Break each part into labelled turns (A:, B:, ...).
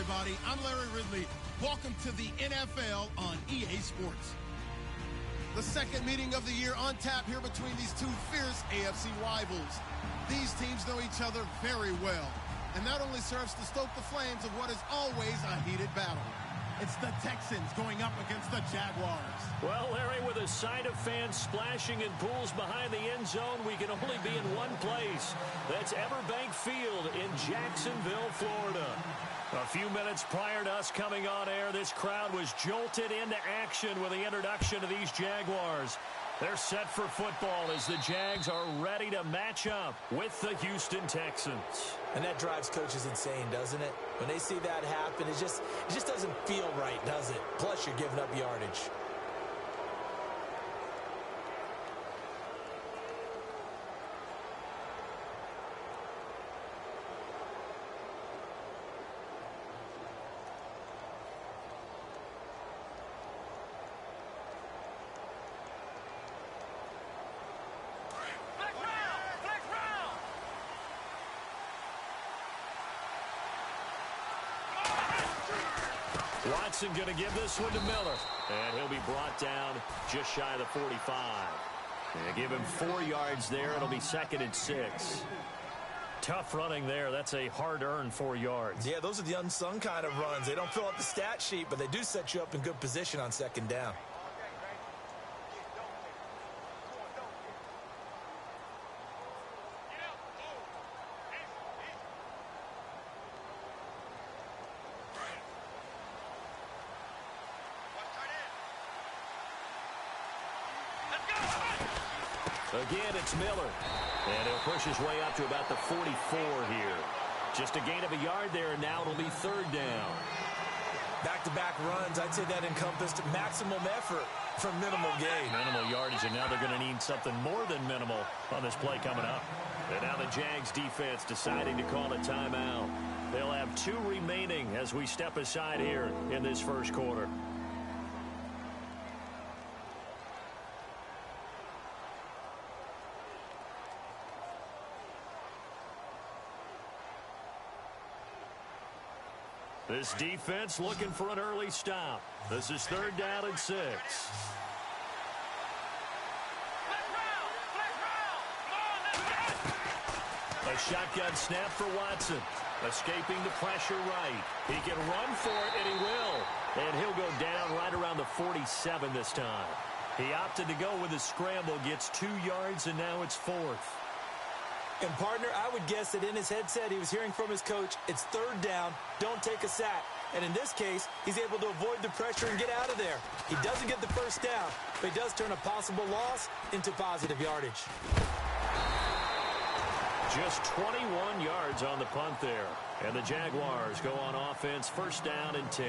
A: everybody. I'm Larry Ridley. Welcome to the NFL on EA Sports. The second meeting of the year on tap here between these two fierce AFC rivals. These teams know each other very well, and that only serves to stoke the flames of what is always a heated battle. It's the Texans going up against the Jaguars.
B: Well, Larry, with a sight of fans splashing in pools behind the end zone, we can only be in one place. That's Everbank Field in Jacksonville, Florida. A few minutes prior to us coming on air, this crowd was jolted into action with the introduction of these Jaguars. They're set for football as the Jags are ready to match up with the Houston Texans.
C: And that drives coaches insane, doesn't it? When they see that happen, it just doesn't feel right, does it? Plus, you're giving up yardage.
B: Watson going to give this one to Miller. And he'll be brought down just shy of the 45. And give him 4 yards there. It'll be 2nd and 6. Tough running there. That's a hard-earned 4 yards.
C: Yeah, those are the unsung kind of runs. They don't fill up the stat sheet, but they do set you up in good position on 2nd down.
B: Again, it's Miller. And he'll push his way up to about the 44 here. Just a gain of a yard there, and now it'll be 3rd down.
C: Back-to-back runs, I'd say that encompassed maximum effort for minimal gain.
B: Minimal yardage, and now they're going to need something more than minimal on this play coming up. And now the Jags defense deciding to call a timeout. They'll have 2 remaining as we step aside here in this first quarter. This defense looking for an early stop. This is 3rd down and 6. A shotgun snap for Watson. Escaping the pressure right. He can run for it, and he will. And he'll go down right around the 47 this time. He opted to go with a scramble, gets 2 yards, and now it's 4th.
C: And, partner, I would guess that in his headset he was hearing from his coach, it's 3rd down, don't take a sack. And in this case, he's able to avoid the pressure and get out of there. He doesn't get the 1st down, but he does turn a possible loss into positive yardage.
B: Just 21 yards on the punt there. And the Jaguars go on offense, 1st down and 10.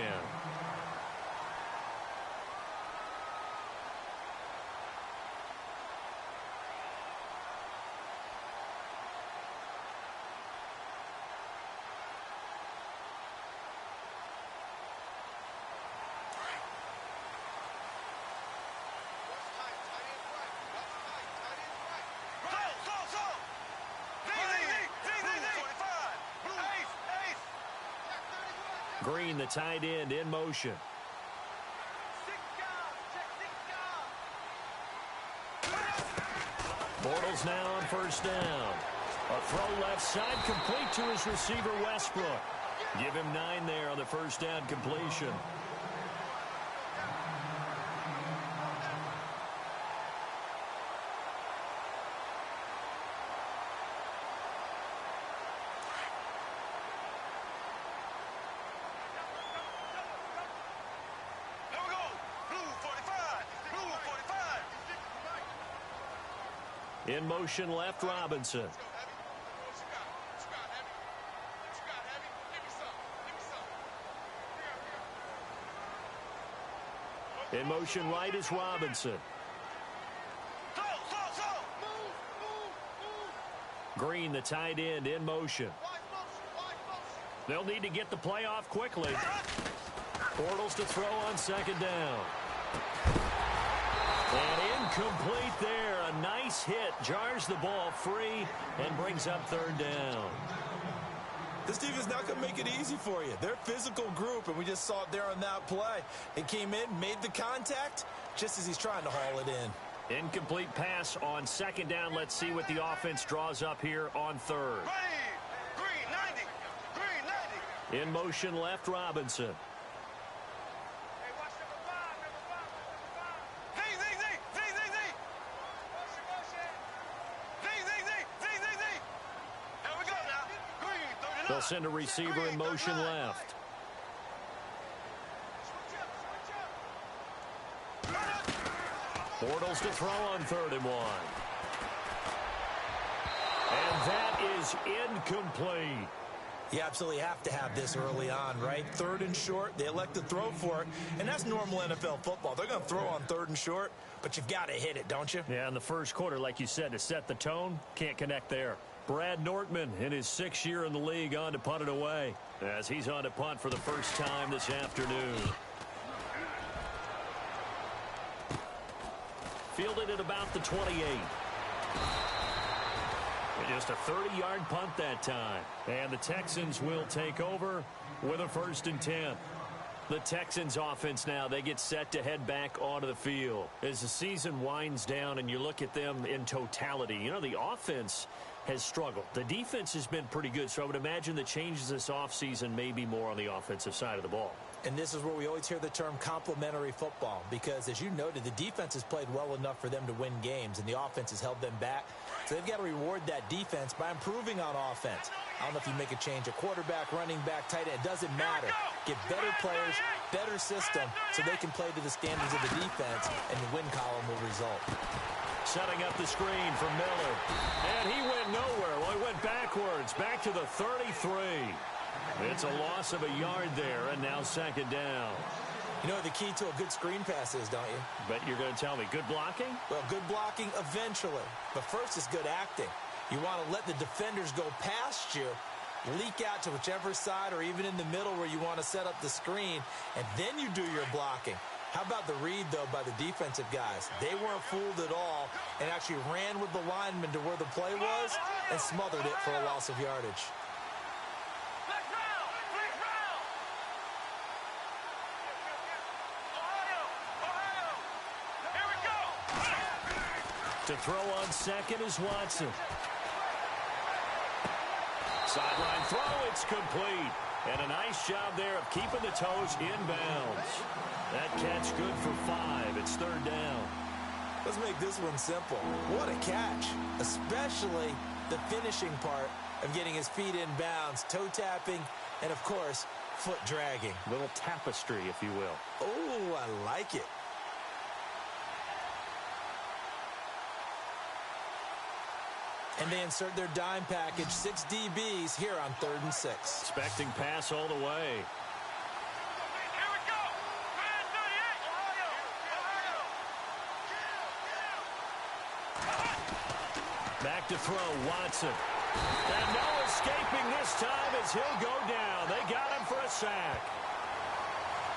B: Green, the tight end, in motion. Bortles now on 1st down. A throw left side, complete to his receiver, Westbrook. Give him 9 there on the 1st down completion. In motion left, Robinson. In motion right is Robinson. Green, the tight end, in motion. They'll need to get the play off quickly. Bortles to throw on 2nd down. And incomplete there. A nice hit. Jars the ball free and brings up 3rd down.
C: This defense not going to make it easy for you. They're a physical group, and we just saw it there on that play. It came in, made the contact, just as he's trying to haul it in.
B: Incomplete pass on second down. Let's see what the offense draws up here on third.
D: Green 90. Green 90.
B: In motion left, Robinson.
D: Hey, watch number 5. Z. Here we go now. Green 39.
B: They'll send a receiver in motion left. Bortles to throw on 3rd and 1. And that is incomplete.
C: You absolutely have to have this early on, right? 3rd and short, they elect to throw for it, and that's normal NFL football. They're going to throw on 3rd and short, but you've got to hit it, don't you?
B: Yeah, in the first quarter, like you said, to set the tone, can't connect there. Brad Nortman, in his 6th year in the league, on to punt it away, as he's on to punt for the first time this afternoon. Fielded at about the 28. Just a 30-yard punt that time. And the Texans will take over with a 1st and 10. The Texans offense now, they get set to head back onto the field. As the season winds down and you look at them in totality, you know, the offense has struggled. The defense has been pretty good, so I would imagine the changes this offseason may be more on the offensive side of the ball.
C: And this is where we always hear the term complementary football, because as you noted, the defense has played well enough for them to win games, and the offense has held them back. So they've got to reward that defense by improving on offense. I don't know if you make a change at quarterback, running back, tight end. It doesn't matter. Get better players, better system, so they can play to the standards of the defense, and the win column will result.
B: Setting up the screen for Miller. And he went nowhere. Well, he went backwards, back to the 33. It's a loss of a yard there, and now 2nd down.
C: You know what the key to a good screen pass is, don't you?
B: But you're going to tell me, good blocking?
C: Well, good blocking eventually. But first is good acting. You want to let the defenders go past you, leak out to whichever side or even in the middle where you want to set up the screen, and then you do your blocking. How about the read, though, by the defensive guys? They weren't fooled at all and actually ran with the lineman to where the play was and smothered it for a loss of yardage.
B: To throw on 2nd is Watson. Sideline throw, it's complete. And a nice job there of keeping the toes inbounds. That catch good for 5. It's 3rd down.
C: Let's make this one simple. What a catch, especially the finishing part of getting his feet in bounds, toe tapping, and, of course, foot dragging.
B: Little tapestry, if you will.
C: Oh, I like it. And they insert their dime package, 6 DBs here on 3rd and 6.
B: Expecting pass all the way.
D: Here we go. Man 38.
B: Back to throw, Watson. And no escaping this time as he'll go down. They got him for a sack.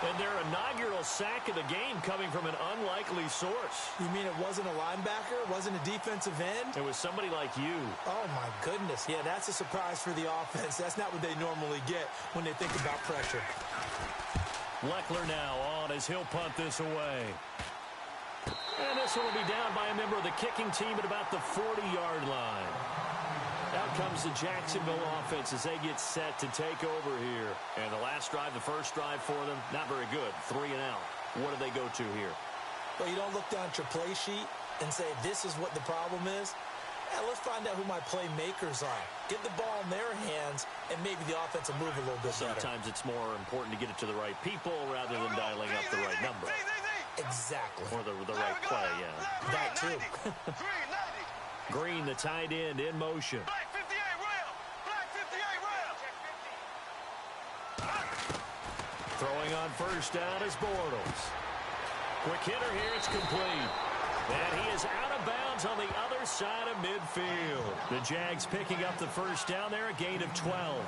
B: And their inaugural sack of the game coming from an unlikely source.
C: You mean it wasn't a linebacker? It wasn't a defensive end?
B: It was somebody like you.
C: Oh, my goodness. Yeah, that's a surprise for the offense. That's not what they normally get when they think about pressure.
B: Leckler now on as he'll punt this away. And this one will be down by a member of the kicking team at about the 40-yard line. Out comes the Jacksonville offense as they get set to take over here. And the last drive, the first drive for them, not very good. 3 and out. What do they go to here?
C: Well, you don't look down at your play sheet and say, this is what the problem is. Yeah, let's find out who my playmakers are. Get the ball in their hands, and maybe the offense will move a little bit better.
B: Sometimes it's more important to get it to the right people rather than dialing up the right number.
C: Exactly.
B: Or the right play, yeah.
C: That too.
B: Green, the tight end, in motion.
D: Black 58 rail. Black 58 rail.
B: Throwing on first down is Bortles. Quick hitter here, it's complete. And he is out of bounds on the other side of midfield. The Jags picking up the first down there, a gain of 12.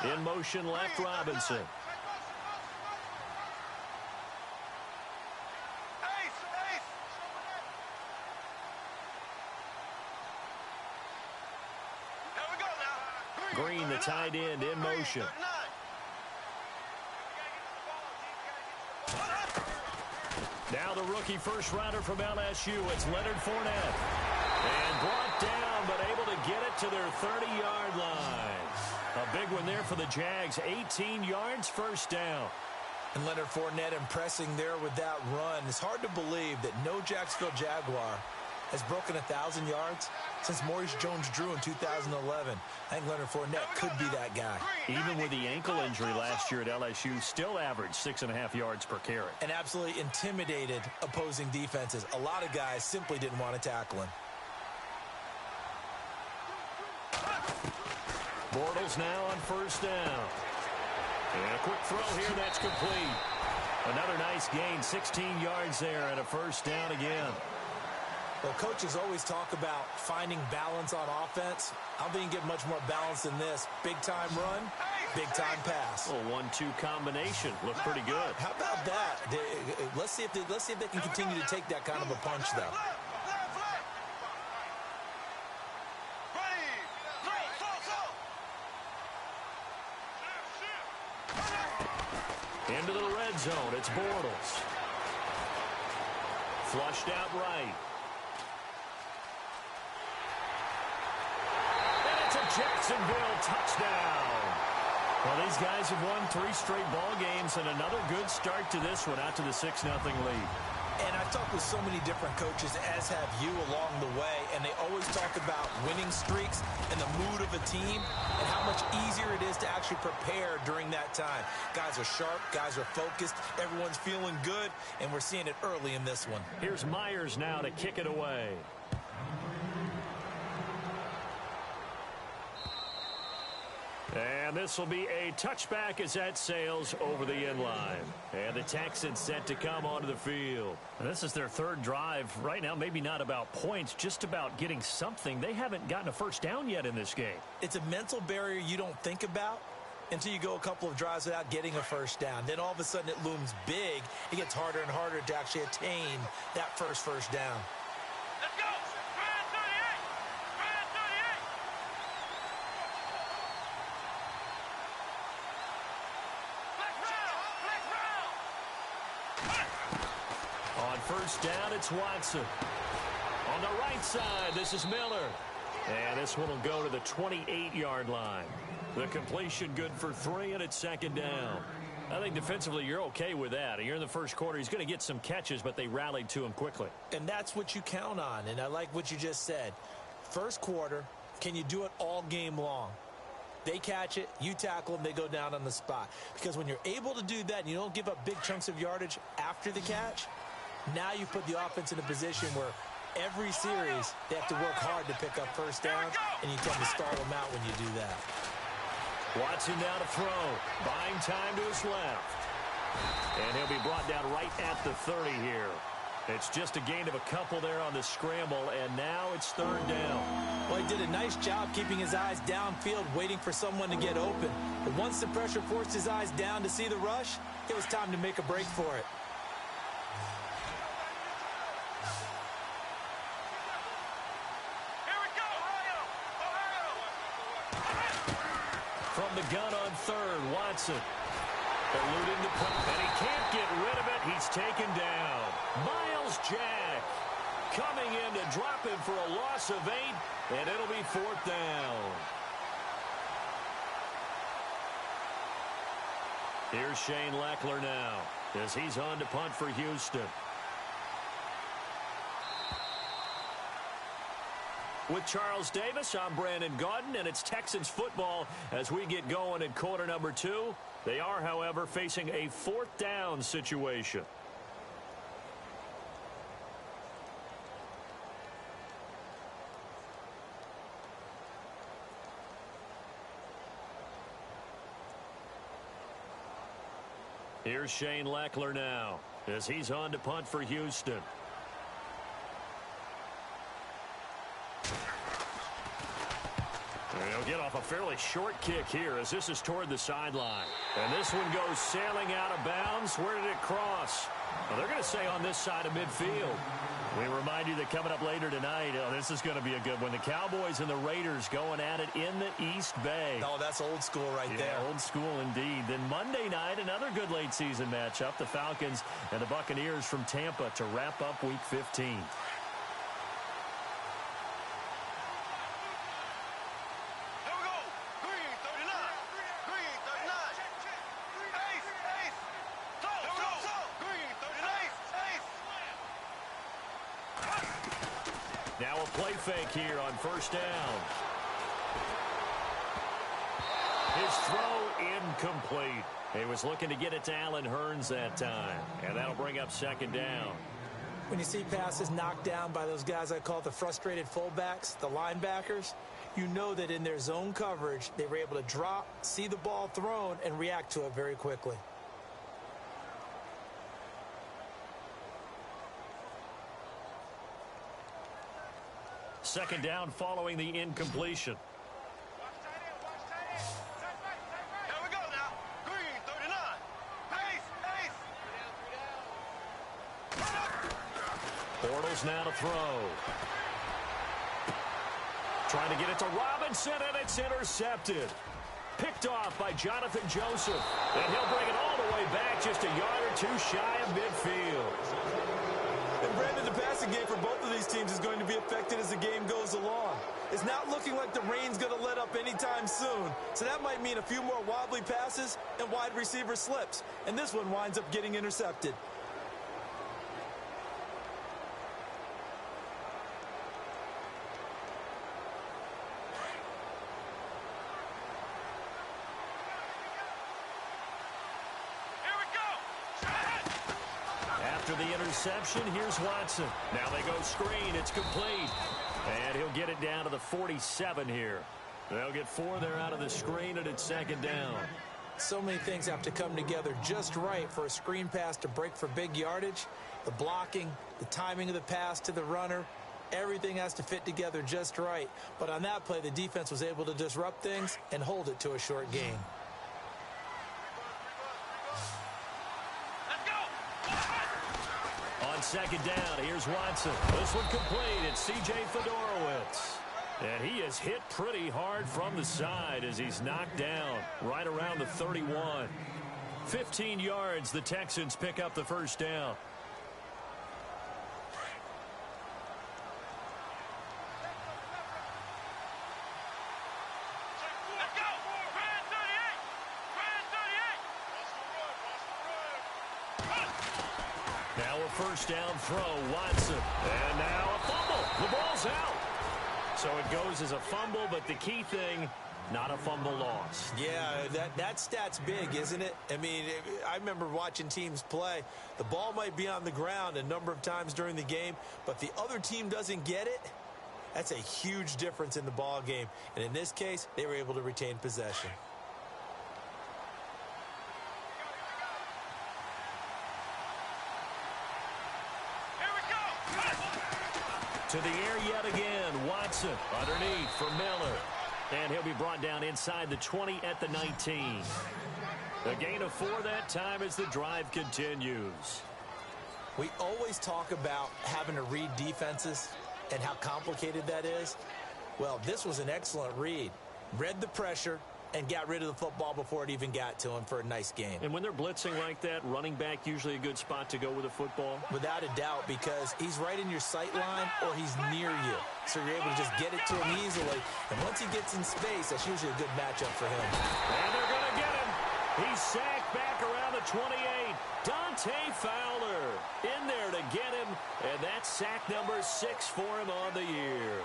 B: In motion left, Robinson. Green, the tight end, in motion. Now the rookie first rounder from LSU. It's Leonard Fournette. And brought down, but able to get it to their 30-yard line. A big one there for the Jags. 18 yards, first down.
C: And Leonard Fournette impressing there with that run. It's hard to believe that no Jacksonville Jaguar has broken 1,000 yards since Maurice Jones-Drew in 2011. I think Leonard Fournette could be that guy.
B: Even with the ankle injury last year at LSU, still averaged 6.5 yards per carry.
C: And absolutely intimidated opposing defenses. A lot of guys simply didn't want to tackle him.
B: Bortles now on first down. And a quick throw here, that's complete. Another nice gain, 16 yards there and a first down again.
C: Well, coaches always talk about finding balance on offense. I don't think you can get much more balance than this. Big-time run, big-time pass.
B: Well, 1-2 combination. Looked pretty good.
C: How about that? Let's see if they can continue to take that kind of a punch, though.
B: Into the red zone, it's Bortles. Flushed out right. Jacksonville touchdown. Well, these guys have won 3 straight ball games and another good start to this one out to the 6-0 lead.
C: And I've talked with so many different coaches, as have you, along the way, and they always talk about winning streaks and the mood of a team and how much easier it is to actually prepare during that time. Guys are sharp, guys are focused, everyone's feeling good, and we're seeing it early in this one.
B: Here's Myers now to kick it away. And this will be a touchback as that sails over the end line. And the Texans set to come onto the field. And this is their 3rd drive. Right now, maybe not about points, just about getting something. They haven't gotten a first down yet in this game.
C: It's a mental barrier you don't think about until you go a couple of drives without getting a first down. Then all of a sudden it looms big. It gets harder and harder to actually attain that first down.
D: Let's go!
B: On first down, it's Watson. On the right side, this is Miller. And this one will go to the 28-yard line. The completion good for 3, and it's 2nd down. I think defensively you're okay with that. You're in the first quarter. He's going to get some catches, but they rallied to him quickly.
C: And that's what you count on, and I like what you just said. First quarter, can you do it all game long? They catch it, you tackle them, they go down on the spot. Because when you're able to do that and you don't give up big chunks of yardage after the catch, now you put the offense in a position where every series they have to work hard to pick up first down, and you tend to stall them out when you do that.
B: Watson now to throw. Buying time to his left. And he'll be brought down right at the 30 here. It's just a gain of a couple there on the scramble, and now it's 3rd down.
C: Well, he did a nice job keeping his eyes downfield, waiting for someone to get open. But once the pressure forced his eyes down to see the rush, it was time to make a break for it.
D: Here we go!
B: From the gun on 3rd, Watson. Eluding the punt, and he can't get rid of it. He's taken down. Miles Jack coming in to drop him for a loss of 8, and it'll be 4th down. Here's Shane Leckler now as he's on to punt for Houston. With Charles Davis, I'm Brandon Gaudin, and it's Texans football as we get going in quarter number 2. They are, however, facing a 4th down situation. Here's Shane Leckler now as he's on to punt for Houston. They'll get off a fairly short kick here as this is toward the sideline. And this one goes sailing out of bounds. Where did it cross? Well, they're going to say on this side of midfield. We remind you that coming up later tonight, this is going to be a good one. The Cowboys and the Raiders going at it in the East Bay.
C: Oh, that's old school right there.
B: Old school indeed. Then Monday night, another good late season matchup. The Falcons and the Buccaneers from Tampa to wrap up Week 15. Now a play fake here on first down. His throw incomplete. He was looking to get it to Allen Hurns that time. And that'll bring up second down.
C: When you see passes knocked down by those guys I call the frustrated fullbacks, the linebackers, you know that in their zone coverage, they were able to drop, see the ball thrown, and react to it very quickly.
B: Second down following the incompletion.
D: Here we go now. Green, 39.
B: Bortles now to throw. Trying to get it to Robinson, and it's intercepted. Picked off by Jonathan Joseph. And he'll bring it all the way back just a yard or two shy of midfield.
C: And Brandon, the passing game for both of these teams is going to be affected as the game goes along. It's not looking like the rain's going to let up anytime soon. So that might mean a few more wobbly passes and wide receiver slips. And this one winds up getting intercepted.
B: After the interception, here's Watson. Now they go screen. It's complete. And he'll get it down to the 47 here. They'll get 4 there out of the screen, and it's second down.
C: So many things have to come together just right for a screen pass to break for big yardage. The blocking, the timing of the pass to the runner, everything has to fit together just right. But on that play, the defense was able to disrupt things and hold it to a short gain.
B: On second down, here's Watson. This one complete. It's C.J. Fedorowicz. And he is hit pretty hard from the side as he's knocked down right around the 31. 15 yards, the Texans pick up the first down. Now a first down throw, Watson. And now a fumble. The ball's out. So it goes as a fumble, but the key thing, not a fumble loss.
C: Yeah, that stat's big, isn't it? I mean, I remember watching teams play. The ball might be on the ground a number of times during the game, but the other team doesn't get it. That's a huge difference in the ball game. And in this case, they were able to retain possession.
B: To the air yet again. Watson underneath for Miller. And he'll be brought down inside the 20 at the 19. A gain of 4 that time as the drive continues.
C: We always talk about having to read defenses and how complicated that is. Well, this was an excellent read. Read the pressure and got rid of the football before it even got to him for a nice game.
B: And when they're blitzing like that, running back usually a good spot to go with a football?
C: Without a doubt, because he's right in your sight line or he's near you. So you're able to just get it to him easily. And once he gets in space, that's usually a good matchup for him.
B: And they're going to get him. He's sacked back around the 28. Dante Fowler in there to get him. And that's sack number 6 for him on the year.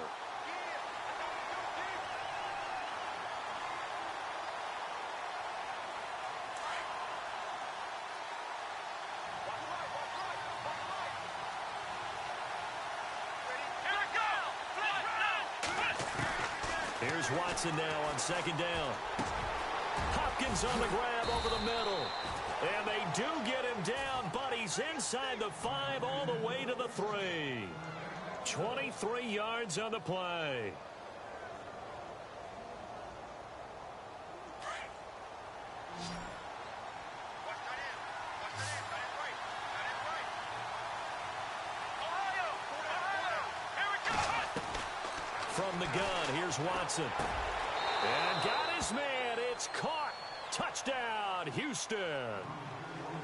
B: Here's Watson now on second down. Hopkins on the grab over the middle. And they do get him down, but he's inside the 5 all the way to the 3. 23 yards on the play. from the gun. Here's Watson. And got his man. It's caught. Touchdown, Houston.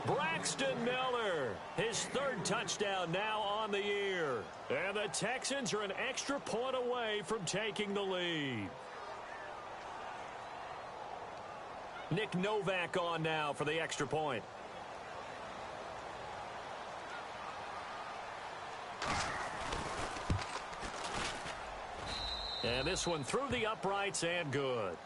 B: Braxton Miller, his third touchdown now on the year. And the Texans are an extra point away from taking the lead. Nick Novak on now for the extra point. And this one through the uprights and good.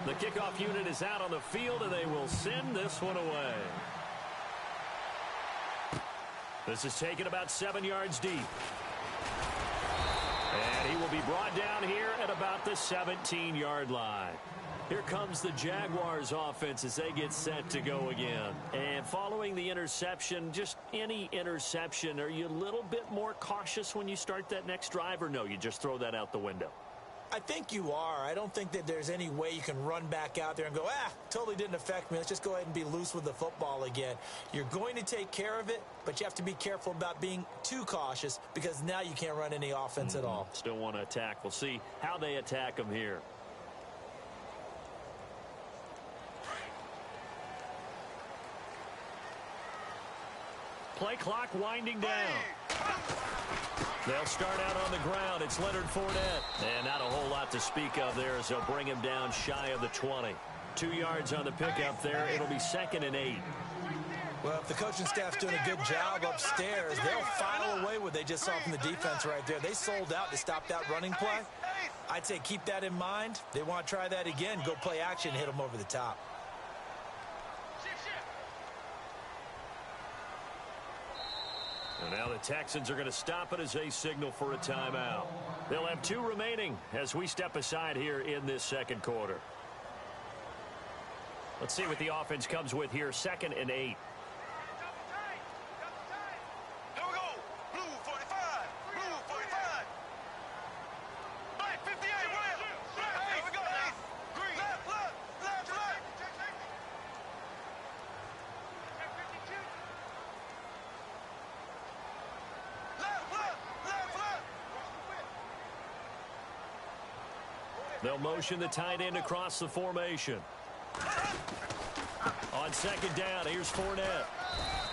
B: The kickoff unit is out on the field, and they will send this one away. This is taken about 7 yards deep. And he will be brought down here at about the 17-yard line. Here comes the Jaguars offense as they get set to go again. And following the interception, just any interception, are you a little bit more cautious when you start that next drive, or no, you just throw that out the window?
C: I think you are. I don't think that there's any way you can run back out there and go, totally didn't affect me. Let's just go ahead and be loose with the football again. You're going to take care of it, but you have to be careful about being too cautious because now you can't run any offense at all.
B: Still want to attack. We'll see how they attack them here. Play clock winding down. They'll start out on the ground. It's Leonard Fournette. And not a whole lot to speak of there as they'll bring him down shy of the 20. 2 yards on the pickup there. It'll be 2nd and 8.
C: Well, if the coaching staff's doing a good job upstairs, they'll file away what they just saw from the defense right there. They sold out to stop that running play. I'd say keep that in mind. They want to try that again. Go play action, hit them over the top.
B: And now the Texans are going to stop it as they signal for a timeout. They'll have 2 remaining as we step aside here in this second quarter. Let's see what the offense comes with here. 2nd and 8.
D: Here we go. Blue 45. Blue 45. Black 58. Here we go now. Green. Left.
B: They'll motion the tight end across the formation. On 2nd down, here's Fournette.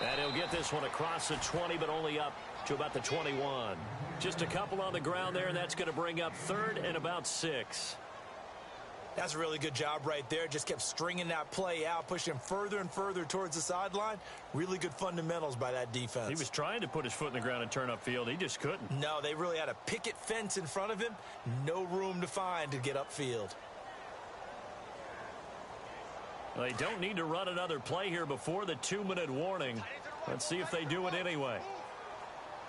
B: And he'll get this one across the 20, but only up to about the 21. Just a couple on the ground there, and that's going to bring up 3rd and about 6.
C: That's a really good job right there. Just kept stringing that play out, pushing him further and further towards the sideline. Really good fundamentals by that defense.
B: He was trying to put his foot in the ground and turn upfield. He just couldn't.
C: No, they really had a picket fence in front of him. No room to find to get upfield.
B: They don't need to run another play here before the 2-minute warning. Let's see if they do it anyway.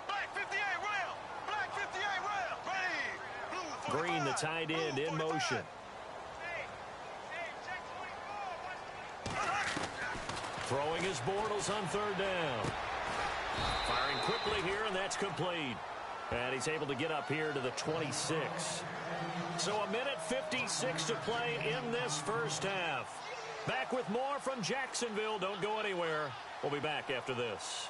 D: Black 58 rail. Black 58 rail.
B: Green, the tight end, in motion. Throwing his Bortles on 3rd down. Firing quickly here, and that's complete. And he's able to get up here to the 26. So 1:56 to play in this first half. Back with more from Jacksonville. Don't go anywhere. We'll be back after this.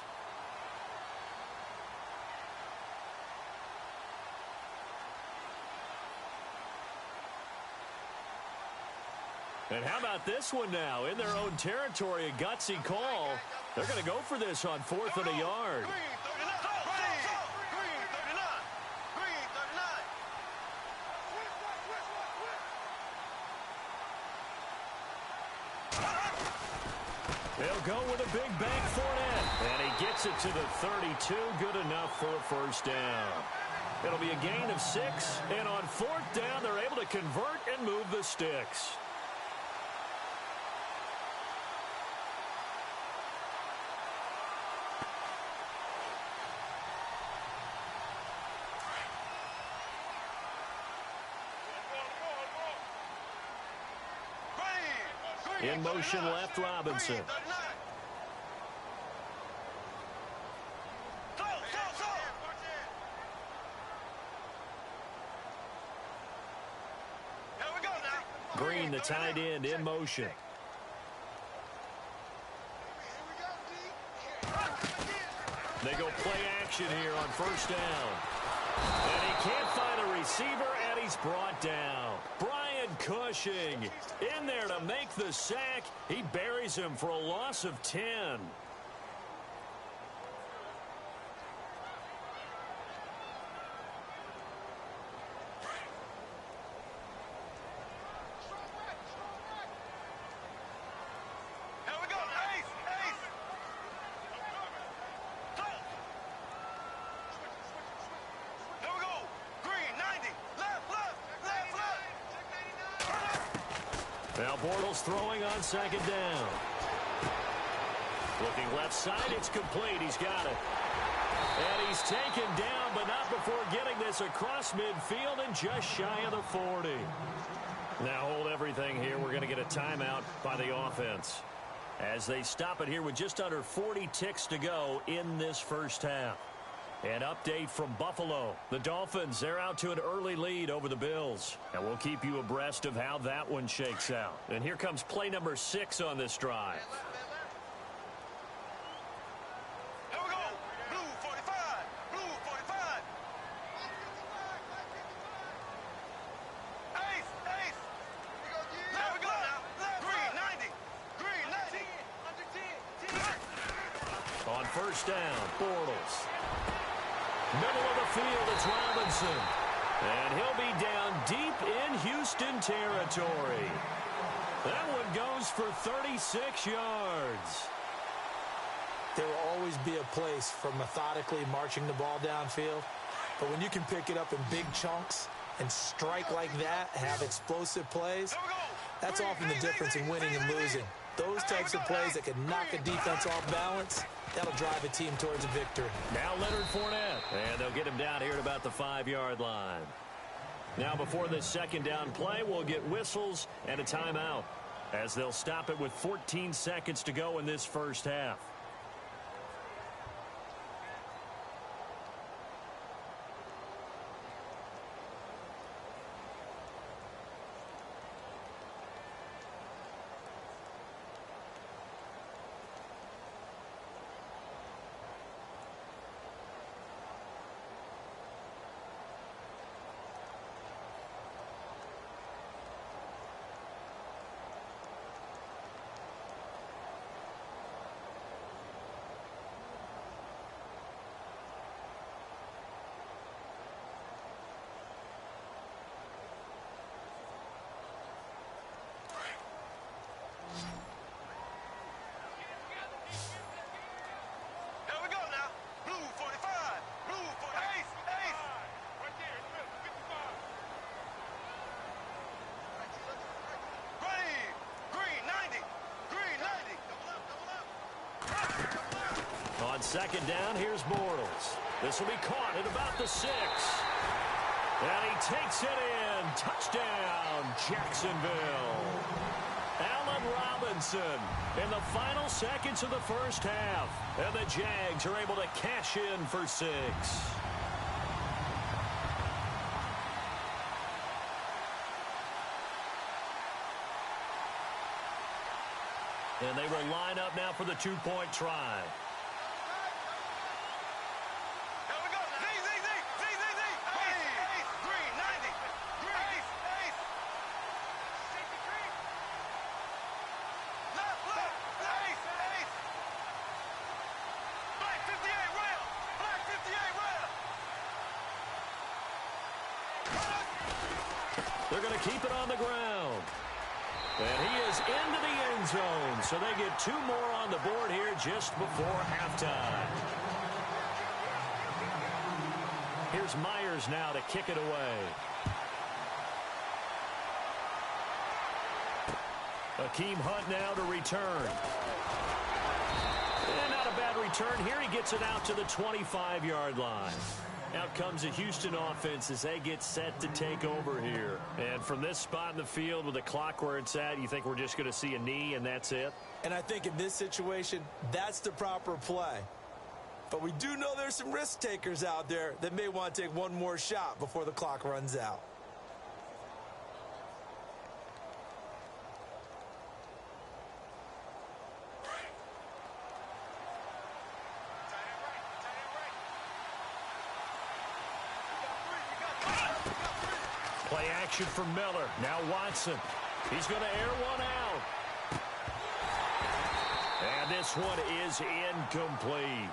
B: And how about this one now? In their own territory, a gutsy call. They're going to go for this on 4th and a yard. They'll go with a big bank Fournette. And he gets it to the 32. Good enough for a first down. It'll be a gain of 6. And on 4th down, they're able to convert and move the sticks. In motion left, Robinson. Green, the tight end, in motion. They go play action here on first down. And he can't find a receiver, and he's brought down. Brian Cushing in there to make the sack. He buries him for a loss of 10. Now Bortles throwing on second down. Looking left side, it's complete. He's got it. And he's taken down, but not before getting this across midfield and just shy of the 40. Now hold everything here. We're going to get a timeout by the offense as they stop it here with just under 40 ticks to go in this first half. An update from Buffalo. The Dolphins, they're out to an early lead over the Bills. And we'll keep you abreast of how that one shakes out. And here comes play number 6 on this drive.
D: Here we go. Blue 45. Blue 45. Ace. There we go now. Green 90. Green 90.
B: On first down, Bortles. Middle of the field, it's Robinson. And he'll be down deep in Houston territory. That one goes for 36 yards.
C: There will always be a place for methodically marching the ball downfield. But when you can pick it up in big chunks and strike like that, have explosive plays, that's often the difference in winning and losing. Those types of plays that can knock a defense off balance, that'll drive a team towards a victory.
B: Now Leonard Fournette. And they'll get him down here at about the 5-yard line. Now before this second down play, we'll get whistles and a timeout as they'll stop it with 14 seconds to go in this first half. Second down, here's Bortles. This will be caught at about the 6. And he takes it in. Touchdown, Jacksonville. Allen Robinson in the final seconds of the first half. And the Jags are able to cash in for 6. And they will line up now for the 2-point try. They're going to keep it on the ground. And he is into the end zone. So they get 2 more on the board here just before halftime. Here's Myers now to kick it away. Akeem Hunt now to return. And not a bad return here. He gets it out to the 25-yard line. Out comes the Houston offense as they get set to take over here. And from this spot in the field with the clock where it's at, you think we're just going to see a knee and that's it?
C: And I think in this situation, that's the proper play. But we do know there's some risk takers out there that may want to take one more shot before the clock runs out.
B: action from Miller. Now Watson. He's going to air one out. And this one is incomplete.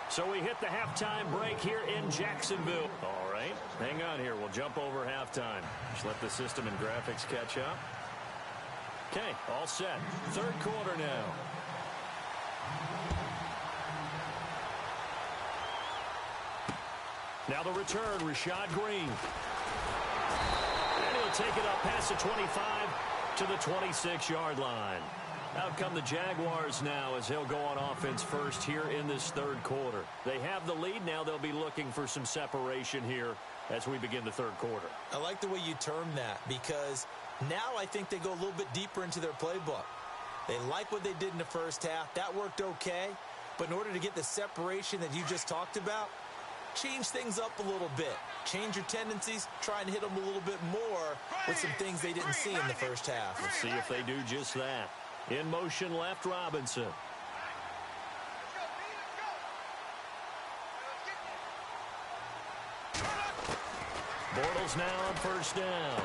B: So we hit the halftime break here in Jacksonville. All right, hang on here. We'll jump over halftime. Just let the system and graphics catch up. Okay, all set. Third quarter now. Now the return, Rashad Green. And he'll take it up past the 25 to the 26-yard line. Out come the Jaguars now as he'll go on offense first here in this third quarter. They have the lead. Now they'll be looking for some separation here as we begin the third quarter.
C: I like the way you term that because now I think they go a little bit deeper into their playbook. They like what they did in the first half. That worked okay. But in order to get the separation that you just talked about, change things up a little bit. Change your tendencies. Try and hit them a little bit more with some things they didn't see in the first half.
B: We'll see if they do just that. In motion left, Robinson. Bortles now on first down.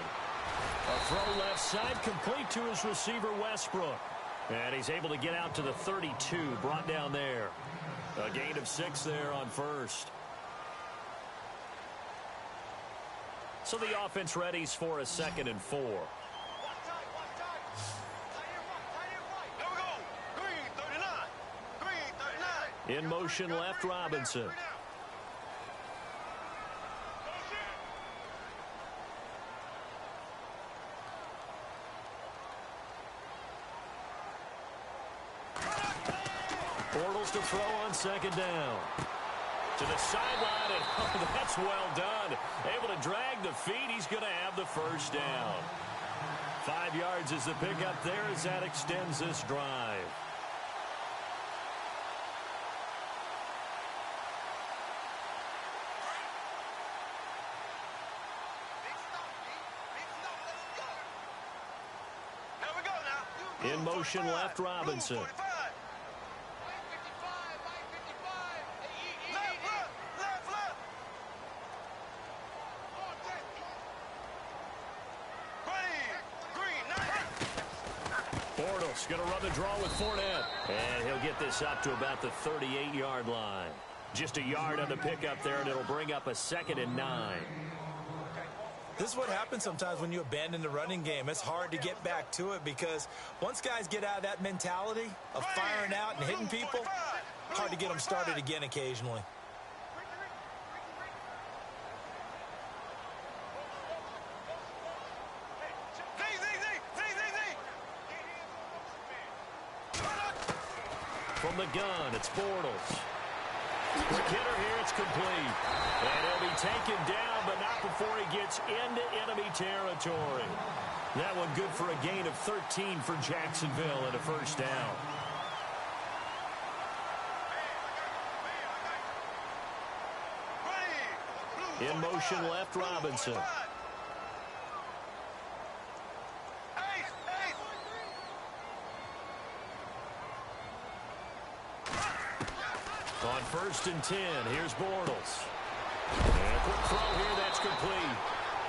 B: A throw left side complete to his receiver, Westbrook. And he's able to get out to the 32, brought down there. A gain of 6 there on first. So the offense readies for a 2nd and 4. In motion left, Robinson. Bortles to throw on 2nd down. To the sideline, and oh, that's well done. Able to drag the feet. He's going to have the first down. 5 yards is the pickup there as that extends this drive. In motion left, Robinson. Bortles going to run the draw with Fournette. And he'll get this up to about the 38-yard line. Just a yard on the pickup there, and it'll bring up a 2nd and 9.
C: This is what happens sometimes when you abandon the running game. It's hard to get back to it because once guys get out of that mentality of firing out and hitting people, hard to get them started again occasionally.
B: From the gun, it's Bortles. Quick hitter here, it's complete. And he'll be taken down, but not before he gets into enemy territory. That one good for a gain of 13 for Jacksonville and a first down. In motion left, Robinson. On 1st and 10, here's Bortles. And a quick throw here, that's complete.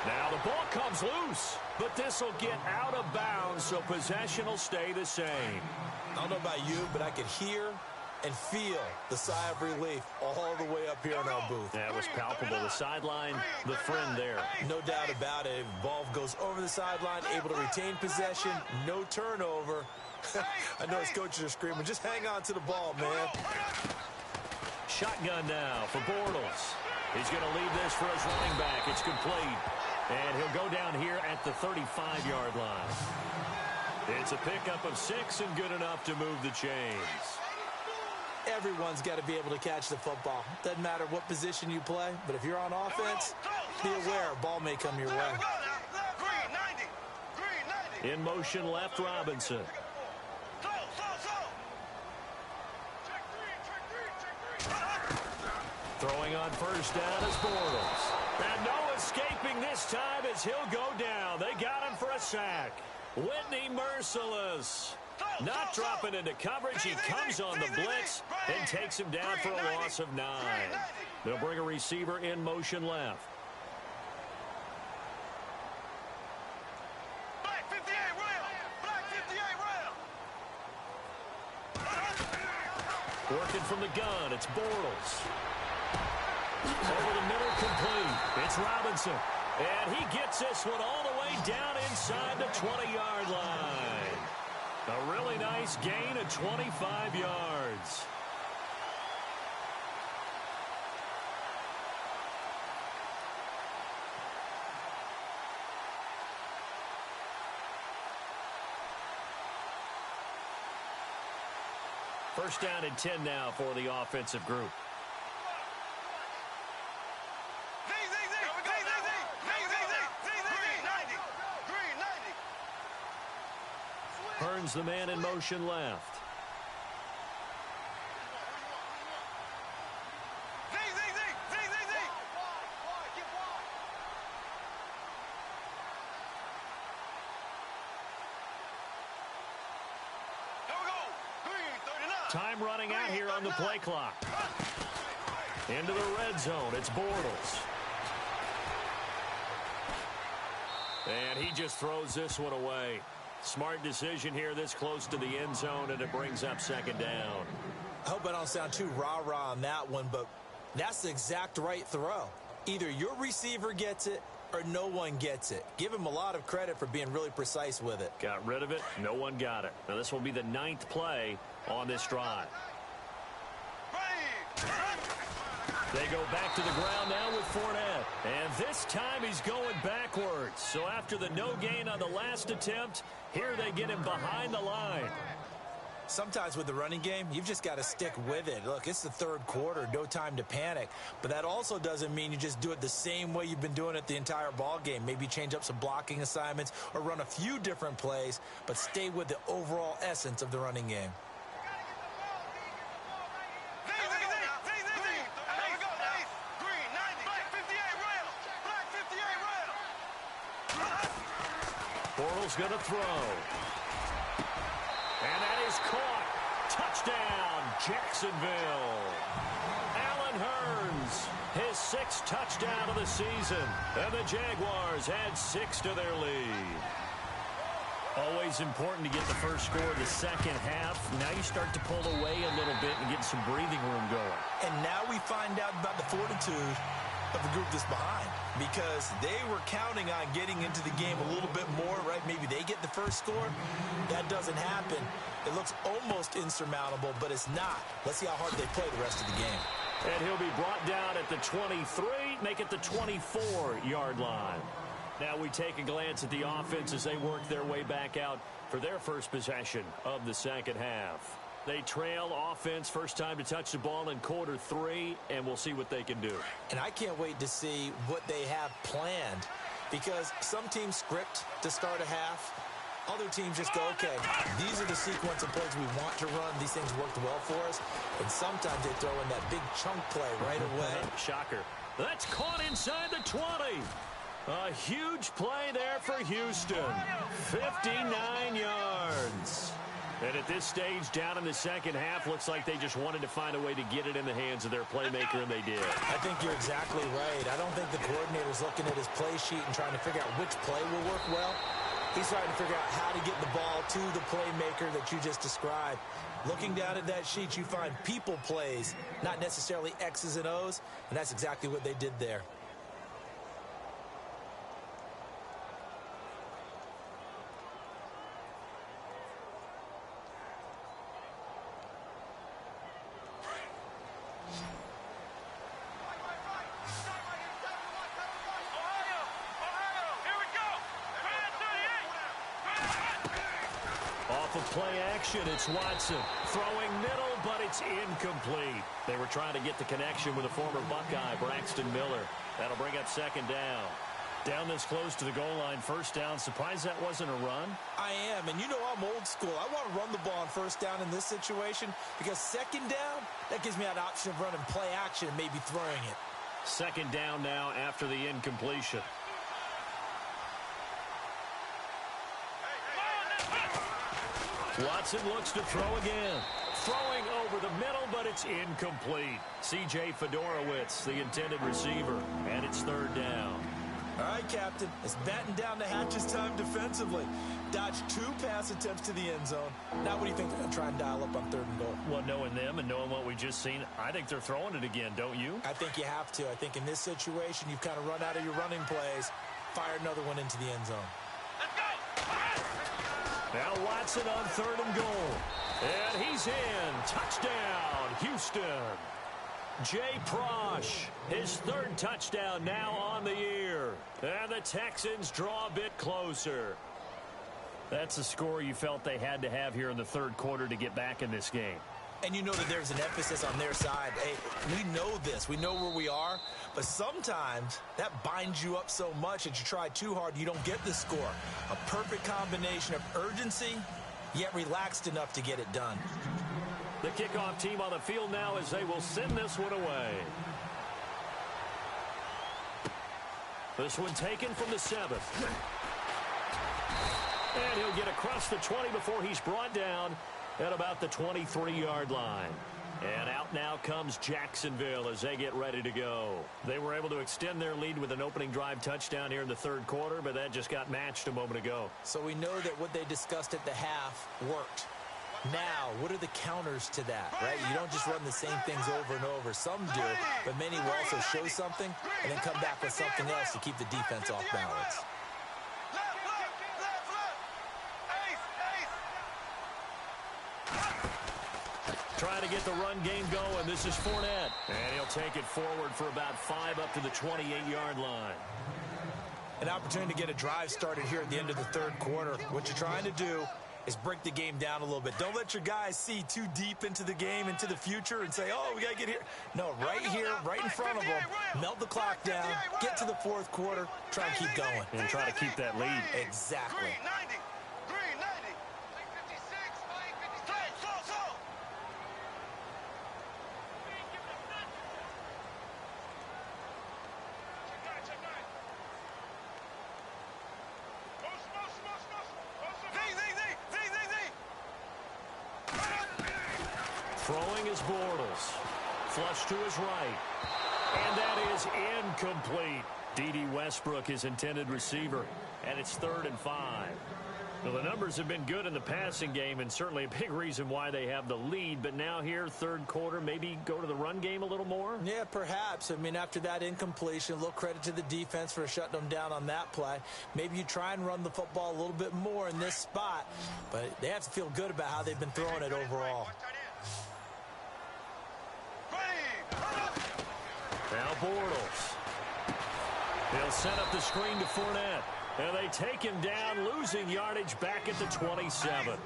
B: Now the ball comes loose, but this will get out of bounds, so possession will stay the same.
C: I don't know about you, but I could hear and feel the sigh of relief all the way up here in our booth.
B: That was palpable. The sideline, the friend there.
C: No doubt about it. Ball goes over the sideline, able to retain possession, no turnover. I know his coaches are screaming, just hang on to the ball, man.
B: Shotgun now for Bortles. He's going to leave this for his running back. It's complete. And he'll go down here at the 35-yard line. It's a pickup of 6 and good enough to move the chains.
C: Everyone's got to be able to catch the football. Doesn't matter what position you play, but if you're on offense, be aware a ball may come your way.
B: In motion left, Robinson. Throwing on first down is Bortles. And no escaping this time as he'll go down. They got him for a sack. Whitney merciless. Not dropping into coverage. He comes on the blitz and takes him down for a loss of 9. They'll bring a receiver in motion left. Working from the gun, it's Bortles. Over the middle, complete. It's Robinson. And he gets this one all the way down inside the 20-yard line. A really nice gain of 25 yards. First down and 10 now for the offensive group. Burns the man in motion left. Time running out here on the play clock. Into the red zone, it's Bortles. And he just throws this one away. Smart decision here this close to the end zone, and it brings up second down.
C: I hope I don't sound too rah-rah on that one, but that's the exact right throw. Either your receiver gets it or no one gets it. Give him a lot of credit for being really precise with it.
B: Got rid of it. No one got it. Now this will be the 9th play on this drive. They go back to the ground now with Fournette. And this time he's going backwards. So after the no gain on the last attempt, here they get him behind the line.
C: Sometimes with the running game, you've just got to stick with it. Look, it's the third quarter, no time to panic. But that also doesn't mean you just do it the same way you've been doing it the entire ball game. Maybe change up some blocking assignments or run a few different plays, but stay with the overall essence of the running game.
B: Bortles going to throw. And that is caught. Touchdown, Jacksonville. Allen Hurns, his 6th touchdown of the season. And the Jaguars add 6 to their lead. Always important to get the first score of the second half. Now you start to pull away a little bit and get some breathing room going.
C: And now we find out about the fortitude of the group that's behind, because they were counting on getting into the game a little bit more, right? Maybe they get the first score. That doesn't happen. It looks almost insurmountable, but it's not. Let's see how hard they play the rest of the game.
B: And he'll be brought down at the 23, make it the 24-yard line. Now we take a glance at the offense as they work their way back out for their first possession of the second half. They trail offense, first time to touch the ball in quarter 3, and we'll see what they can do.
C: And I can't wait to see what they have planned, because some teams script to start a half. Other teams just go, okay, these are the sequence of plays we want to run. These things worked well for us. And sometimes they throw in that big chunk play right away.
B: Shocker. That's caught inside the 20. A huge play there for Houston. 59 yards. And at this stage, down in the second half, looks like they just wanted to find a way to get it in the hands of their playmaker, and they did.
C: I think you're exactly right. I don't think the coordinator's looking at his play sheet and trying to figure out which play will work well. He's trying to figure out how to get the ball to the playmaker that you just described. Looking down at that sheet, you find people plays, not necessarily X's and O's, and that's exactly what they did there.
B: Play action, it's Watson. Throwing middle, but it's incomplete. They were trying to get the connection with a former Buckeye, Braxton Miller. That'll bring up second down. Down this close to the goal line, first down. Surprised that wasn't a run?
C: I am, and you know I'm old school. I want to run the ball on first down in this situation, because second down, that gives me that option of running play action and maybe throwing it.
B: Second down now after the incompletion. Watson looks to throw again. Throwing over the middle, but it's incomplete. C.J. Fedorowicz, the intended receiver, and it's third down.
C: All right, Captain. It's batten down the hatches time defensively. Dodged 2 pass attempts to the end zone. Now what do you think they're going to try and dial up on 3rd and goal?
B: Well, knowing them and knowing what we just seen, I think they're throwing it again, don't you?
C: I think you have to. I think in this situation, you've kind of run out of your running plays. Fire another one into the end zone.
D: Let's go.
B: Now Watson on 3rd and goal. And he's in. Touchdown, Houston. Jay Prosh, his 3rd touchdown now on the year. And the Texans draw a bit closer. That's the score you felt they had to have here in the 3rd quarter to get back in this game.
C: And you know that there's an emphasis on their side. Hey, we know this. We know where we are. But sometimes that binds you up so much that you try too hard, you don't get the score. A perfect combination of urgency, yet relaxed enough to get it done.
B: The kickoff team on the field now as they will send this one away. This one taken from the 7th. And he'll get across the 20 before he's brought down at about the 23-yard line. And out now comes Jacksonville as they get ready to go. They were able to extend their lead with an opening drive touchdown here in the 3rd quarter, but that just got matched a moment ago.
C: So we know that what they discussed at the half worked. Now, what are the counters to that, right? You don't just run the same things over and over. Some do, but many will also show something and then come back with something else to keep the defense off balance.
B: Trying to get the run game going. This is Fournette. And he'll take it forward for about 5 up to the 28-yard line.
C: An opportunity to get a drive started here at the end of the 3rd quarter. What you're trying to do is break the game down a little bit. Don't let your guys see too deep into the game, into the future, and say, oh, we got to get here. No, right here, right in front of them, melt the clock down, get to the 4th quarter, try and keep going.
B: And try to keep that lead.
C: Exactly.
D: Green 90. 56, 56. So.
B: Throwing is Bortles. Flush to his right. And that is incomplete. D.D. Westbrook, his intended receiver. And it's 3rd and 5. Well, the numbers have been good in the passing game and certainly a big reason why they have the lead. But now here, 3rd quarter, maybe go to the run game a little more?
C: Yeah, perhaps. I mean, after that incompletion, a little credit to the defense for shutting them down on that play. Maybe you try and run the football a little bit more in this spot. But they have to feel good about how they've been throwing it overall.
B: Now Bortles. He'll set up the screen to Fournette. And they take him down, losing yardage back at the 27.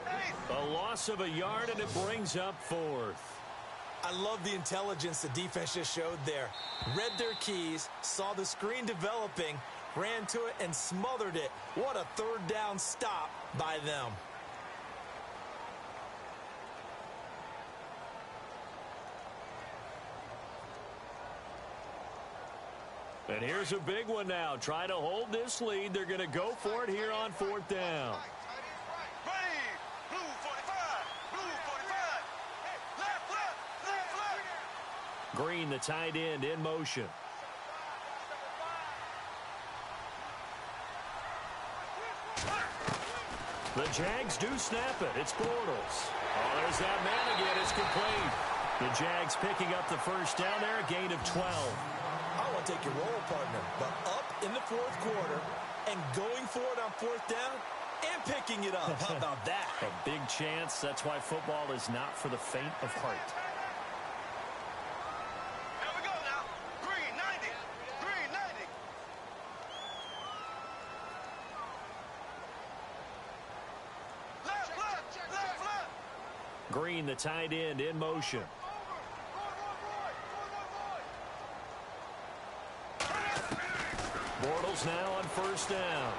B: A loss of a yard, and it brings up 4th.
C: I love the intelligence the defense just showed there. Read their keys, saw the screen developing, ran to it, and smothered it. What a 3rd down stop by them.
B: And here's a big one now. Trying to hold this lead. They're going to go for it here on 4th down.
D: Blue 45. Left.
B: Green, the tight end, in motion. The Jags do snap it. It's Bortles. Oh, there's that man again. It's complete. The Jags picking up the 1st down there, a gain of 12.
C: I don't want to take your role, partner, but up in the 4th quarter and going for it on 4th down and picking it up. How about that?
B: A big chance. That's why football is not for the faint of heart.
D: Here we go now. Green 90. Left.
B: Green, the tight end, in motion. Bortles now on 1st down.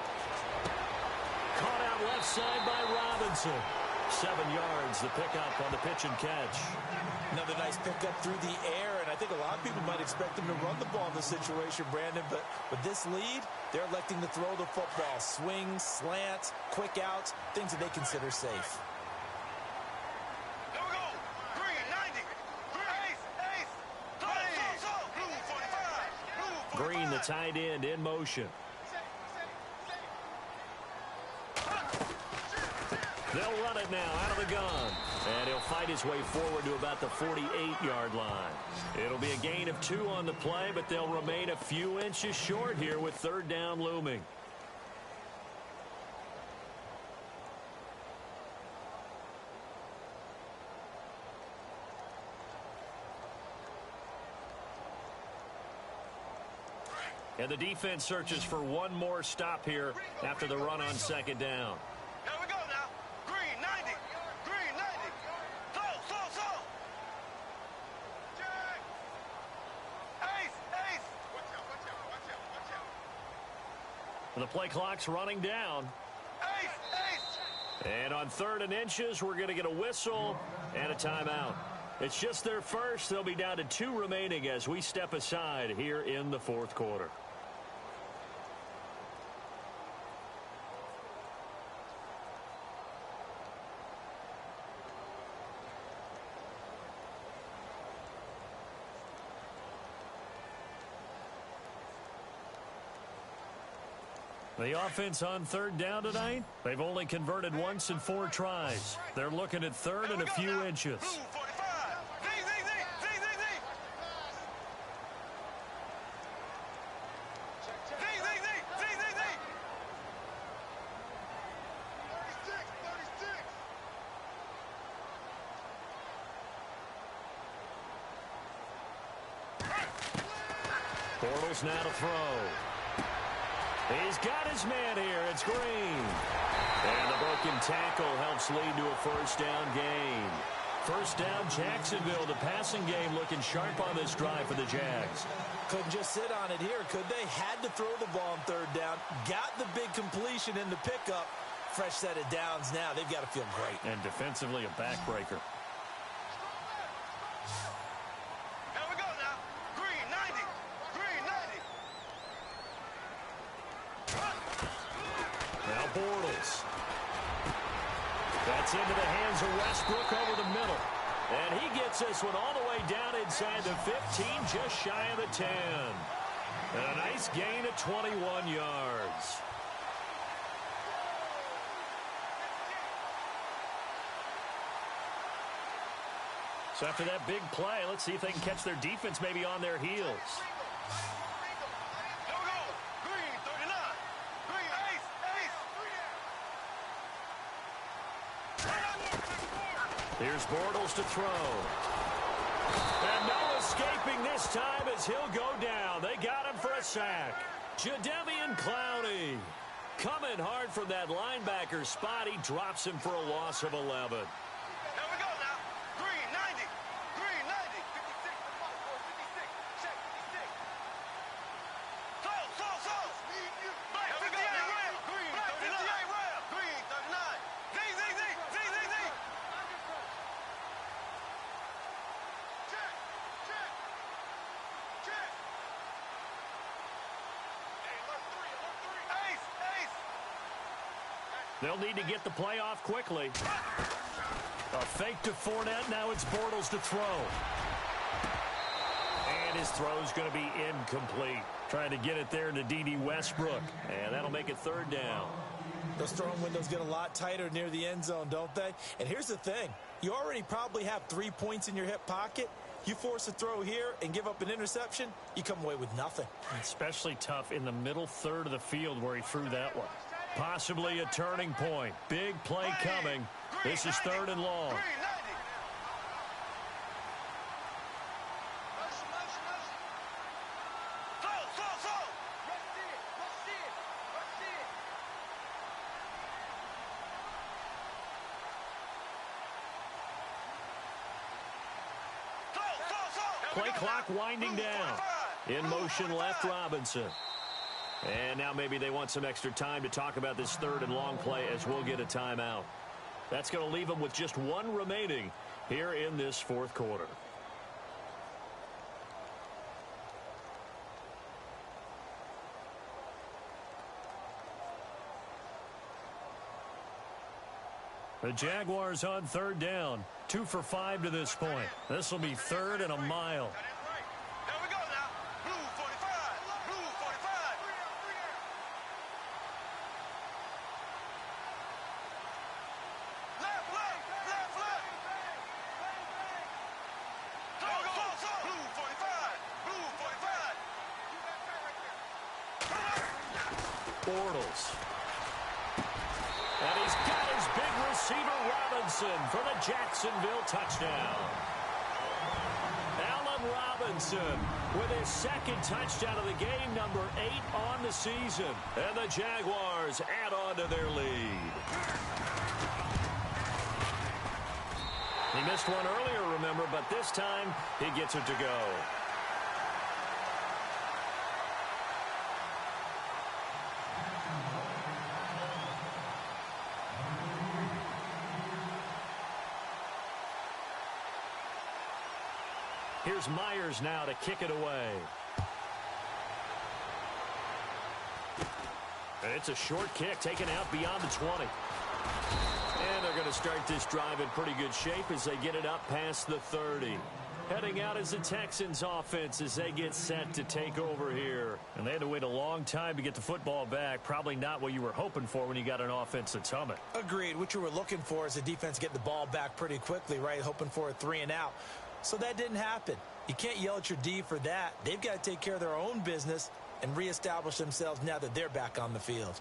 B: Caught out left side by Robinson. 7 yards, the pickup on the pitch and catch.
C: Another nice pickup through the air, and I think a lot of people might expect them to run the ball in this situation, Brandon, but with this lead, they're electing to throw the football. Swings, slants, quick outs, things that they consider safe.
D: Here we go. Green 90. Ace. Blue 45.
B: Green, the tight end, in motion. They'll run it now out of the gun. And he'll fight his way forward to about the 48-yard line. It'll be a gain of 2 on the play, but they'll remain a few inches short here with third down looming. And the defense searches for one more stop here after the run on second down.
D: Here we go now. Green 90. Green 90. Slow. Ace. Watch out.
B: The play clock's running down.
D: Ace.
B: And on 3rd and inches, we're going to get a whistle and a timeout. It's just their first. They'll be down to 2 remaining as we step aside here in the 4th quarter. The offense on 3rd down tonight, they've only converted once in 4 tries. They're looking at 3rd and a few inches.
D: Blue 45. Z.
B: Bortles now to throw. He's got his man here. It's Green. And the broken tackle helps lead to a first down gain. First down, Jacksonville. The passing game looking sharp on this drive for the Jags.
C: Couldn't just sit on it here, could they? Had to throw the ball on 3rd down. Got the big completion in the pickup. Fresh set of downs now. They've got to feel great.
B: And defensively, a backbreaker.
D: Here we go now. Green 90.
B: Now Bortles. That's into the hands of Westbrook over the middle. And he gets this one all the way down inside the 15, just shy of the 10. And a nice gain of 21 yards. So after that big play, let's see if they can catch their defense maybe on their heels.
D: Here we go. Green 39. Green ace.
B: Here's Bortles to throw. And no escaping this time as he'll go down. They got him for a sack. Jadeveon Clowney coming hard from that linebacker spot. He drops him for a loss of 11.
D: Here we go now. Green 90. Green 90. 56. Check 56. Slow. Black 58 Ram. Green 39 Ram. Green 39. Z. Check. Hey, alert 3. Ace.
B: They'll need to get the play off quickly. A fake to Fournette. Now it's Bortles to throw. And his throw's going to be incomplete. Trying to get it there to D.D. Westbrook. And that'll make it 3rd down.
C: Those throwing windows get a lot tighter near the end zone, don't they? And here's the thing. You already probably have 3 points in your hip pocket. You force a throw here and give up an interception, you come away with nothing.
B: Especially tough in the middle 3rd of the field where he threw that one. Possibly a turning point. Big play coming. This is 3rd and long.
D: Green 90. Slow. Rush it.
B: Play clock winding down. In motion left Robinson. And now maybe they want some extra time to talk about this 3rd and long play as we'll get a timeout. That's going to leave them with just 1 remaining here in this 4th quarter. The Jaguars on 3rd down. 2 for 5 to this point. This will be 3rd and a mile.
D: Here we go now. Blue 45. Blue 45.
B: Bortles. And he's got his big receiver, Robinson, for the Jacksonville touchdown. Allen Robinson with his second touchdown of the game, number 8 on the season. And the Jaguars add on to their lead. He missed one earlier, remember, but this time he gets it to go. Here's Myers now to kick it away. And it's a short kick taken out beyond the 20. And they're going to start this drive in pretty good shape as they get it up past the 30. Heading out is the Texans offense as they get set to take over here. And they had to wait a long time to get the football back. Probably not what you were hoping for when you got an offense that's humming.
C: Agreed. What you were looking for is the defense getting the ball back pretty quickly, right? Hoping for a 3 and out. So that didn't happen. You can't yell at your D for that. They've got to take care of their own business and reestablish themselves now that they're back on the field.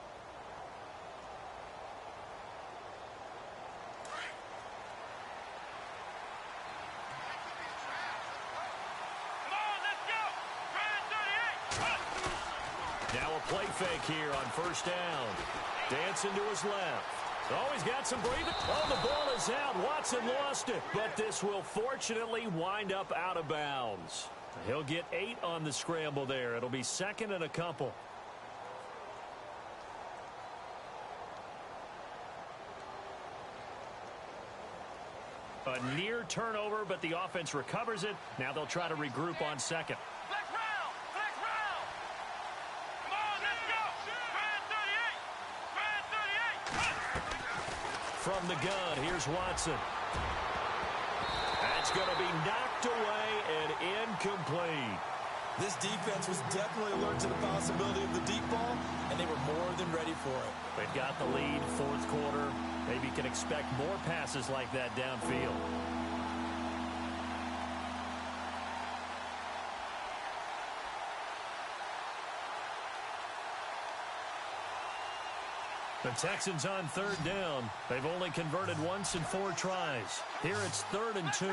B: Now a play fake here on first down. Dancing to his left. Oh, he's got some breathing. Oh, the ball is out. Watson lost it. But this will fortunately wind up out of bounds. He'll get 8 on the scramble there. It'll be second and a couple. A near turnover, but the offense recovers it. Now they'll try to regroup on second. From the gun, here's Watson. That's going to be knocked away and incomplete.
C: This defense was definitely alert to the possibility of the deep ball, and they were more than ready for it.
B: They've got the lead, fourth quarter. Maybe you can expect more passes like that downfield. The Texans on third down. They've only converted once in 4 tries. Here it's 3rd and 2.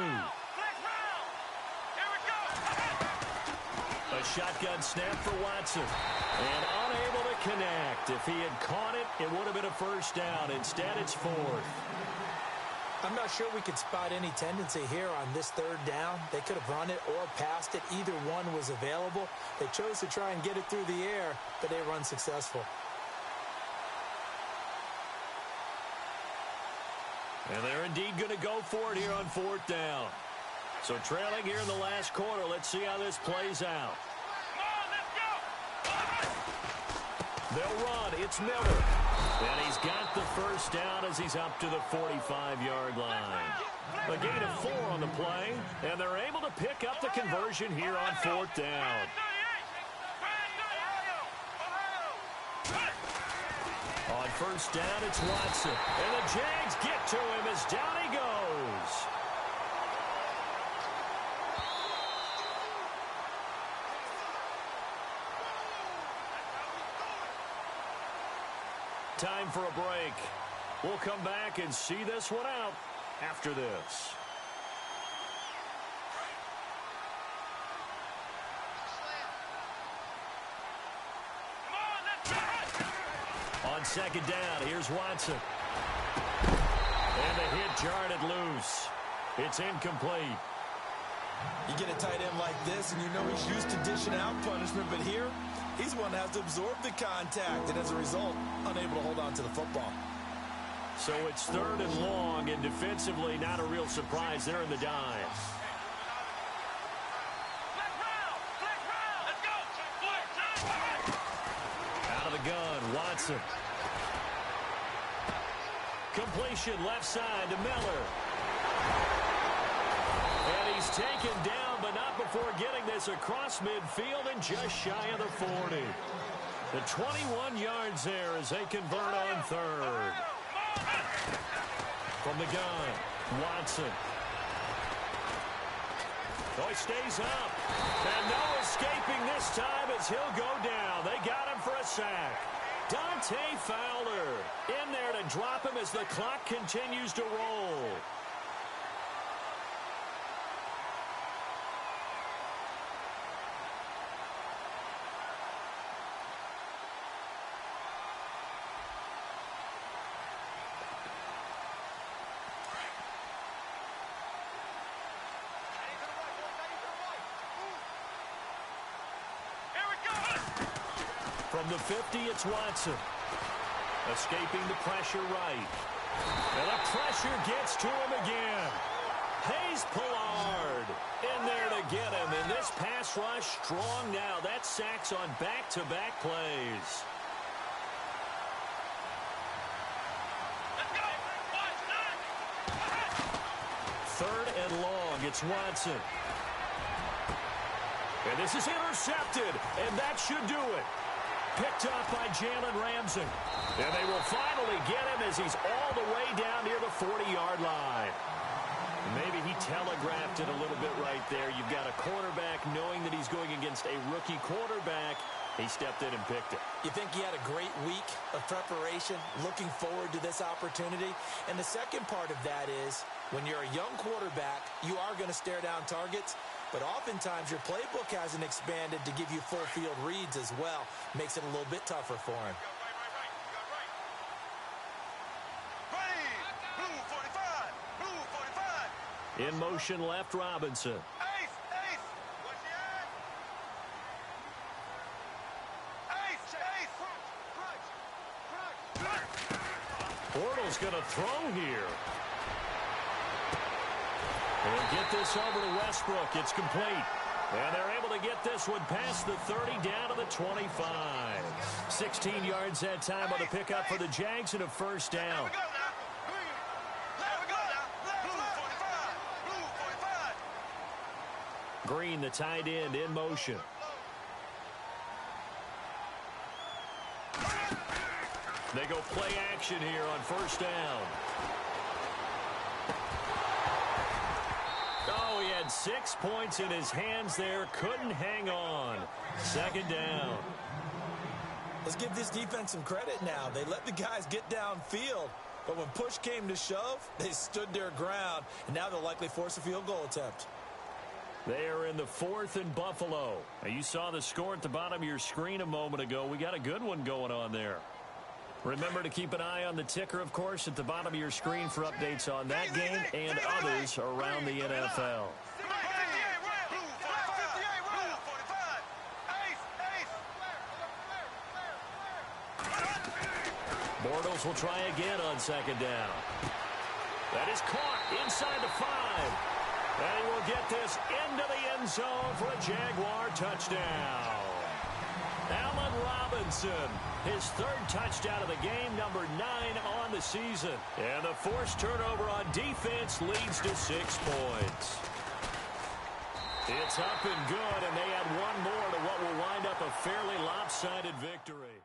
B: A shotgun snap for Watson. And unable to connect. If he had caught it, it would have been a first down. Instead, it's 4th.
C: I'm not sure we could spot any tendency here on this 3rd down. They could have run it or passed it. Either one was available. They chose to try and get it through the air, but they were unsuccessful.
B: And they're indeed going to go for it here on 4th down. So trailing here in the last quarter. Let's see how this plays out. They'll run. It's Miller. And he's got the first down as he's up to the 45-yard line. A gain of 4 on the play, and they're able to pick up the conversion here on 4th down. On first down, it's Watson. And the Jags get to him as down he goes. Time for a break. We'll come back and see this one out after this. On second down, here's Watson. And the hit jarred it loose. It's incomplete.
C: You get a tight end like this, and you know he's used to dishing out punishment, but here, he's one that has to absorb the contact, and as a result, unable to hold on to the football.
B: So it's 3rd and long, and defensively, not a real surprise there in the dive. Out of the gun, Watson. Completion left side to Miller. And he's taken down, but not before getting this across midfield and just shy of the 40. The 21 yards there as they convert on 3rd. From the gun, Watson. Oh, he stays up. And no escaping this time as he'll go down. They got him for a sack. Dante Fowler in there to drop him as the clock continues to roll. From the 50, it's Watson. Escaping the pressure right. And the pressure gets to him again. Hayes Pollard in there to get him. And this pass rush strong now. That's sacks on back-to-back plays. Third and long, it's Watson. And this is intercepted, and that should do it. Picked up by Jalen Ramsey. And they will finally get him as he's all the way down near the 40-yard line. Maybe he telegraphed it a little bit right there. You've got a quarterback knowing that he's going against a rookie quarterback. He stepped in and picked it.
C: You think he had a great week of preparation, looking forward to this opportunity? And the second part of that is, when you're a young quarterback, you are going to stare down targets. But oftentimes your playbook hasn't expanded to give you full field reads as well. Makes it a little bit tougher for him.
B: In motion left, Robinson. Bortles going to throw here. They'll get this over to Westbrook. It's complete. And they're able to get this one past the 30 down to the 25. 16 yards that time on the pickup for the Jags and a first down. Green, the tight end, in motion. They go play action here on first down. Oh, he had 6 points in his hands there. Couldn't hang on. Second down.
C: Let's give this defense some credit now. They let the guys get downfield. But when push came to shove, they stood their ground. And now they'll likely force a field goal attempt.
B: They are in the 4th and Buffalo. Now, you saw the score at the bottom of your screen a moment ago. We got a good one going on there. Remember to keep an eye on the ticker, of course, at the bottom of your screen for updates on that game and others around the NFL. Bortles will try again on second down. That is caught inside the 5. And he will get this into the end zone for a Jaguar touchdown. Allen Robinson, his 3rd touchdown of the game, number 9 on the season. And the forced turnover on defense leads to 6 points. It's up and good, and they add one more to what will wind up a fairly lopsided victory.